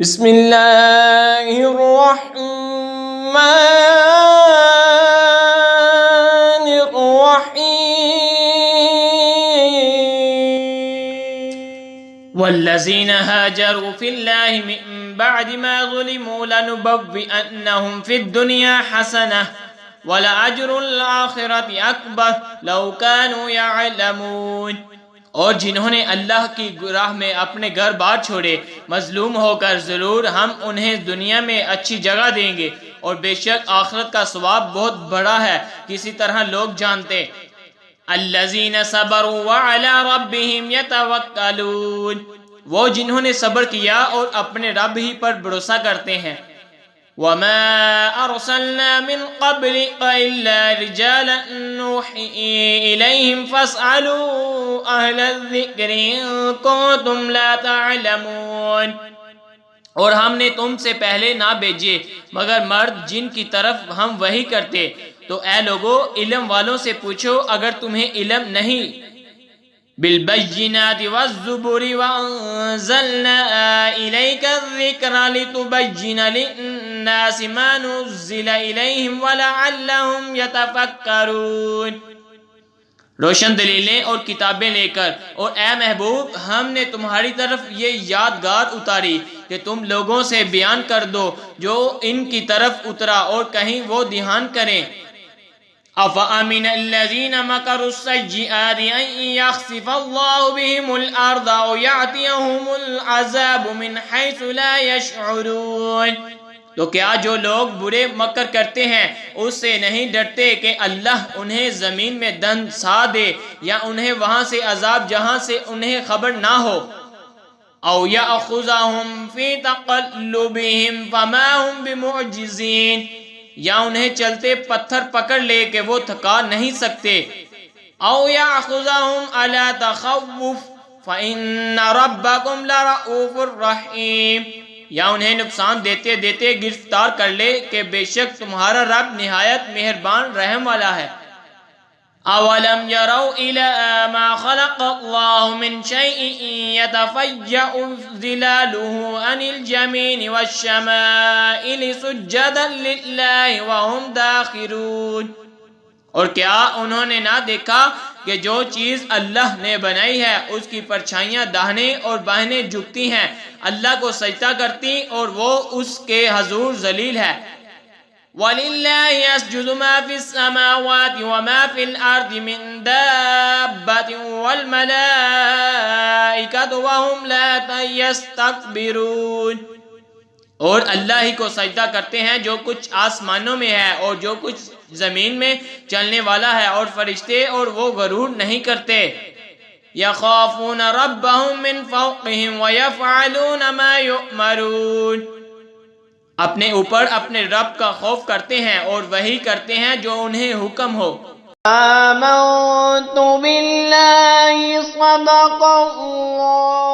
بسم اللہ الرحمن الرحیم والذین هاجروا فی اللہ من بعد ما ظلموا لنبوئنہم فی الدنیا حسنہ ولأجر الآخرۃ اکبر لو کانوا یعلمون۔ اور جنہوں نے اللہ کی راہ میں اپنے گھر بار چھوڑے مظلوم ہو کر، ضرور ہم انہیں دنیا میں اچھی جگہ دیں گے، اور بے شک آخرت کا ثواب بہت بڑا ہے کسی طرح لوگ جانتے۔ الذین صبروا وعلی ربہم یتوکلون، وہ جنہوں نے صبر کیا اور اپنے رب ہی پر بھروسہ کرتے ہیں۔ وما ارسلنا من قبلك الا رجالا نوحی الیہم فاسألوا اہل الذکر ان کنتم لا تعلمون، اور ہم نے تم سے پہلے نہ بھیجے مگر مرد جن کی طرف ہم وحی کرتے، تو اے لوگو علم والوں سے پوچھو اگر تمہیں علم نہیں۔ بالبینات والزبر وانزلنا الیک الذکر لتبین للناس ما نزل الیہم ولعلہم یتفکرون، روشن دلیلیں اور کتابیں لے کر، اور اے محبوب ہم نے تمہاری طرف یہ یادگار اتاری کہ تم لوگوں سے بیان کر دو جو ان کی طرف اترا، اور کہیں وہ دھیان کریں۔ افامن الذین مکروا السیئات ان یخسف اللہ بہم الارض او یأتیہم العذاب من حیث لا یشعرون، تو کیا جو لوگ برے مکر کرتے ہیں اس سے نہیں ڈرتے کہ اللہ انہیں زمین میں دھنسا دے، یا انہیں وہاں سے عذاب جہاں سے انہیں خبر نہ ہو۔ او یأخذہم فی تقلبہم فما ہم بمعجزین، یا انہیں چلتے پتھر پکڑ لے کہ وہ تھکا نہیں سکتے۔ او یأخذہم علی تخوف فإن ربکم لرؤوف الرحیم، یا انہیں نقصان دیتے دیتے گرفتار کر لے کہ بے شک تمہارا رب نہایت مہربان رحم والا ہے۔ اولم یروا الی ما خلق اللہ من شیء یتفیأ ظلالہ عن الجمین والشمائل سجدا للہ وہم داخرون، اور کیا انہوں نے نہ دیکھا کہ جو چیز اللہ نے بنائی ہے اس کی پرچھائیاں داہنے اور بائیں جھکتی ہیں، اللہ کو سجدہ کرتی اور وہ اس کے حضور ذلیل ہے۔ وَلِلَّهِ يَسْجُدُ مَا فِي السَّمَاوَاتِ وَمَا فِي الْأَرْضِ مِن دَابَّةٍ وَالْمَلَائِكَةُ وَهُمْ لَا يَسْتَكْبِرُونَ، اور اللہ ہی کو سجدہ کرتے ہیں جو کچھ آسمانوں میں ہے اور جو کچھ زمین میں چلنے والا ہے، اور فرشتے اور وہ غرور نہیں کرتے۔ یخافون ربهم من فوقهم ویفعلون ما یؤمرون، اپنے اوپر اپنے رب کا خوف کرتے ہیں اور وہی کرتے ہیں جو انہیں حکم ہو۔ آمنت باللہ صدق اللہ